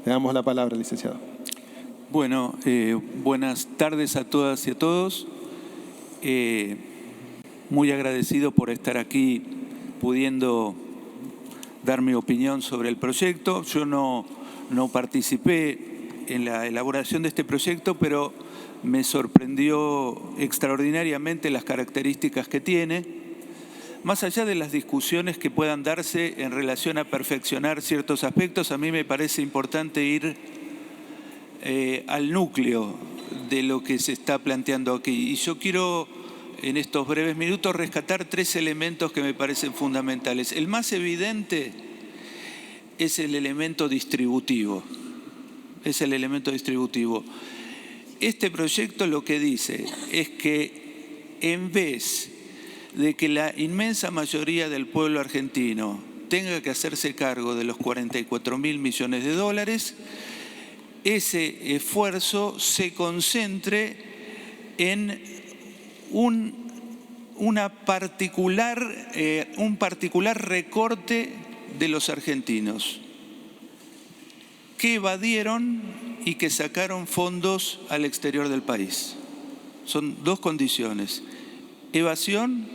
Le damos la palabra, licenciado. Bueno, buenas tardes a todas y a todos. Muy agradecido por estar aquí pudiendo dar mi opinión sobre el proyecto. Yo no participé en la elaboración de este proyecto, pero me sorprendió extraordinariamente las características que tiene. Más allá de las discusiones que puedan darse en relación a perfeccionar ciertos aspectos, a mí me parece importante ir al núcleo de lo que se está planteando aquí. Y yo quiero, en estos breves minutos, rescatar tres elementos que me parecen fundamentales. El más evidente es el elemento distributivo. Este proyecto lo que dice es que en vez de que la inmensa mayoría del pueblo argentino tenga que hacerse cargo de los 44.000 millones de dólares, ese esfuerzo se concentre en un particular recorte de los argentinos que evadieron y que sacaron fondos al exterior del país. Son dos condiciones: evasión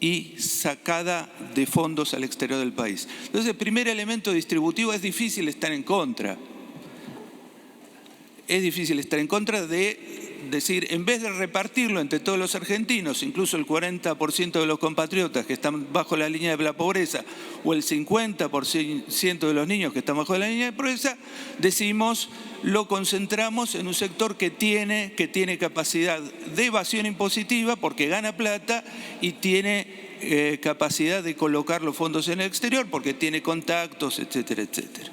y sacada de fondos al exterior del país. Entonces, el primer elemento distributivo, es difícil estar en contra. Es difícil estar en contra de decir, en vez de repartirlo entre todos los argentinos, incluso el 40% de los compatriotas que están bajo la línea de la pobreza, o el 50% de los niños que están bajo la línea de pobreza, decimos, lo concentramos en un sector que tiene capacidad de evasión impositiva porque gana plata y tiene capacidad de colocar los fondos en el exterior porque tiene contactos, etcétera, etcétera.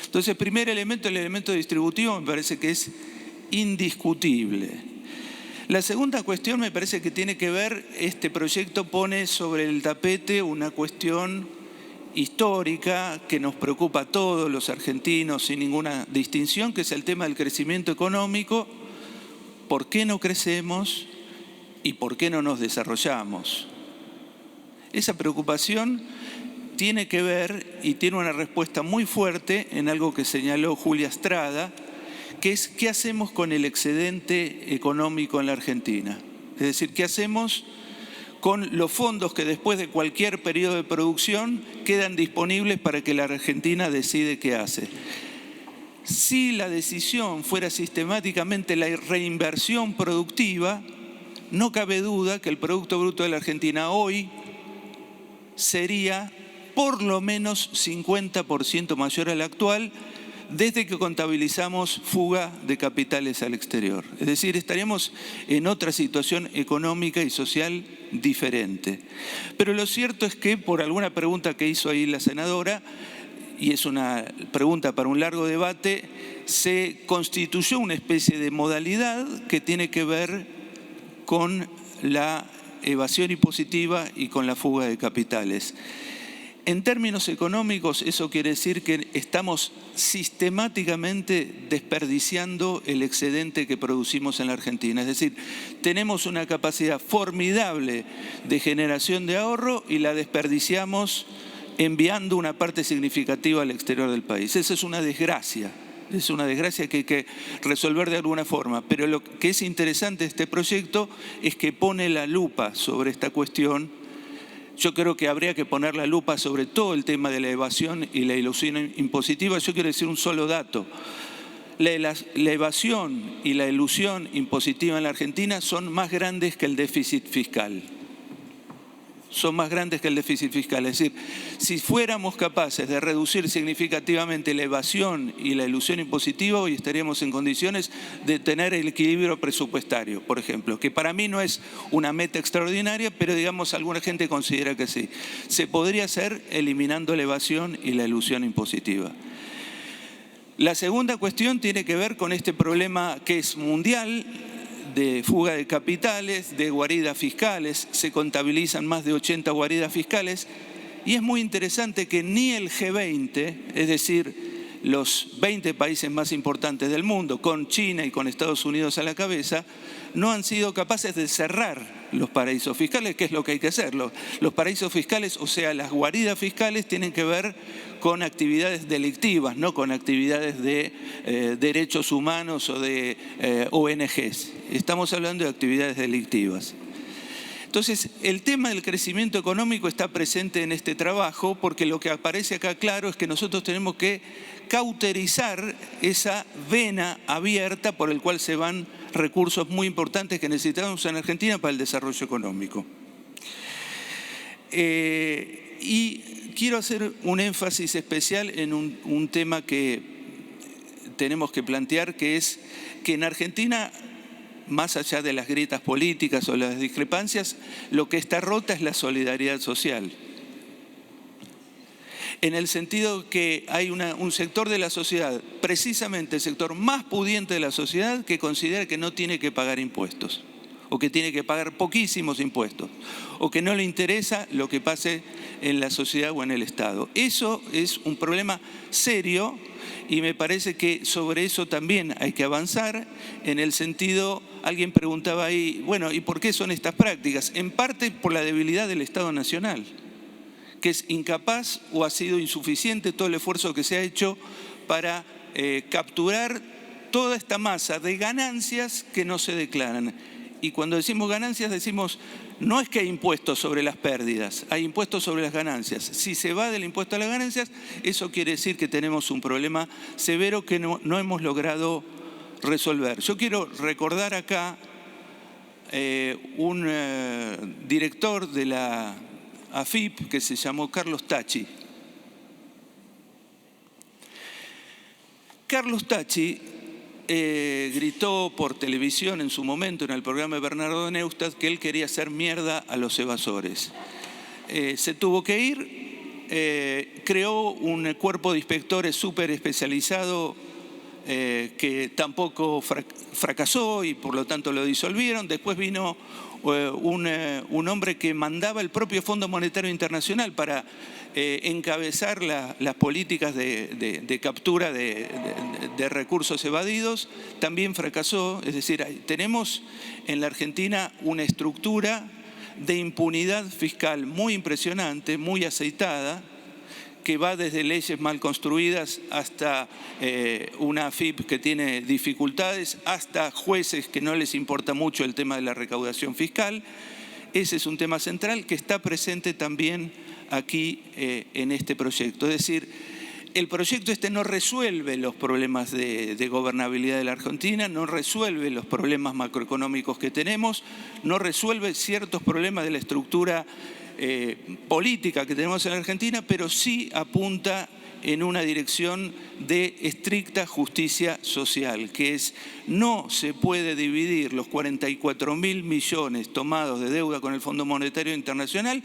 Entonces, el primer elemento, el elemento distributivo, me parece que es indiscutible. La segunda cuestión me parece que tiene que ver, este proyecto pone sobre el tapete una cuestión histórica que nos preocupa a todos los argentinos sin ninguna distinción, que es el tema del crecimiento económico. ¿Por qué no crecemos y por qué no nos desarrollamos? Esa preocupación tiene que ver y tiene una respuesta muy fuerte en algo que señaló Julia Estrada, que es ¿qué hacemos con el excedente económico en la Argentina? Es decir, ¿qué hacemos con los fondos que después de cualquier periodo de producción quedan disponibles para que la Argentina decide qué hace? Si la decisión fuera sistemáticamente la reinversión productiva, no cabe duda que el Producto Bruto de la Argentina hoy sería por lo menos 50% mayor al actual, desde que contabilizamos fuga de capitales al exterior. Es decir, estaríamos en otra situación económica y social diferente. Pero lo cierto es que, por alguna pregunta que hizo ahí la senadora, y es una pregunta para un largo debate, se constituyó una especie de modalidad que tiene que ver con la evasión impositiva y con la fuga de capitales. En términos económicos, eso quiere decir que estamos sistemáticamente desperdiciando el excedente que producimos en la Argentina. Es decir, tenemos una capacidad formidable de generación de ahorro y la desperdiciamos enviando una parte significativa al exterior del país. Esa es una desgracia. Es una desgracia que hay que resolver de alguna forma. Pero lo que es interesante de este proyecto es que pone la lupa sobre esta cuestión. Yo creo que habría que poner la lupa sobre todo el tema de la evasión y la ilusión impositiva. Yo quiero decir un solo dato. La evasión y la ilusión impositiva en la Argentina son más grandes que el déficit fiscal. Son más grandes que el déficit fiscal. Es decir, si fuéramos capaces de reducir significativamente la evasión y la ilusión impositiva, hoy estaríamos en condiciones de tener el equilibrio presupuestario, por ejemplo, que para mí no es una meta extraordinaria, pero digamos alguna gente considera que sí. Se podría hacer eliminando la evasión y la ilusión impositiva. La segunda cuestión tiene que ver con este problema que es mundial, de fuga de capitales, de guaridas fiscales. Se contabilizan más de 80 guaridas fiscales y es muy interesante que ni el G20, es decir, los 20 países más importantes del mundo, con China y con Estados Unidos a la cabeza, no han sido capaces de cerrar los paraísos fiscales, que es lo que hay que hacer. Los paraísos fiscales, o sea, las guaridas fiscales, tienen que ver con actividades delictivas, no con actividades de derechos humanos o de ONGs. Estamos hablando de actividades delictivas. Entonces, el tema del crecimiento económico está presente en este trabajo porque lo que aparece acá claro es que nosotros tenemos que cauterizar esa vena abierta por el cual se van recursos muy importantes que necesitamos en Argentina para el desarrollo económico. Y quiero hacer un énfasis especial en un tema que tenemos que plantear, que es que en Argentina, más allá de las grietas políticas o las discrepancias, lo que está rota es la solidaridad social. En el sentido que hay un sector de la sociedad, precisamente el sector más pudiente de la sociedad, que considera que no tiene que pagar impuestos, o que tiene que pagar poquísimos impuestos, o que no le interesa lo que pase en la sociedad o en el Estado. Eso es un problema serio y me parece que sobre eso también hay que avanzar en el sentido, alguien preguntaba ahí, bueno, ¿y por qué son estas prácticas? En parte por la debilidad del Estado Nacional, que es incapaz o ha sido insuficiente todo el esfuerzo que se ha hecho para capturar toda esta masa de ganancias que no se declaran. Y cuando decimos ganancias decimos, no es que hay impuestos sobre las pérdidas, hay impuestos sobre las ganancias. Si se va del impuesto a las ganancias, eso quiere decir que tenemos un problema severo que no hemos logrado resolver. Yo quiero recordar acá un director de la AFIP que se llamó Carlos Tacci. Carlos Tacci gritó por televisión en su momento en el programa de Bernardo Neustadt que él quería hacer mierda a los evasores. Se tuvo que ir, creó un cuerpo de inspectores súper especializado que tampoco fracasó y por lo tanto lo disolvieron. Después vino un hombre que mandaba el propio Fondo Monetario Internacional para encabezar las políticas de captura de recursos evadidos, también fracasó. Es decir, tenemos en la Argentina una estructura de impunidad fiscal muy impresionante, muy aceitada, que va desde leyes mal construidas hasta una AFIP que tiene dificultades, hasta jueces que no les importa mucho el tema de la recaudación fiscal. Ese es un tema central que está presente también aquí en este proyecto. Es decir, el proyecto este no resuelve los problemas de gobernabilidad de la Argentina, no resuelve los problemas macroeconómicos que tenemos, no resuelve ciertos problemas de la estructura política que tenemos en la Argentina, pero sí apunta en una dirección de estricta justicia social, que es no se puede dividir los 44.000 millones tomados de deuda con el Fondo Monetario Internacional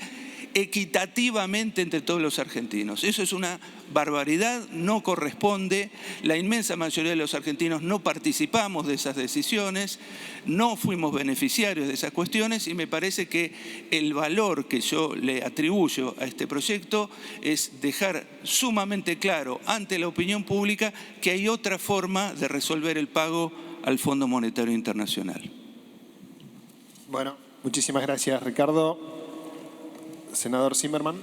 equitativamente entre todos los argentinos. Eso es una barbaridad, no corresponde. La inmensa mayoría de los argentinos no participamos de esas decisiones, no fuimos beneficiarios de esas cuestiones y me parece que el valor que yo le atribuyo a este proyecto es dejar sumamente claro ante la opinión pública que hay otra forma de resolver el pago al Fondo Monetario Internacional. Bueno, muchísimas gracias, Ricardo. Senador Zimmerman.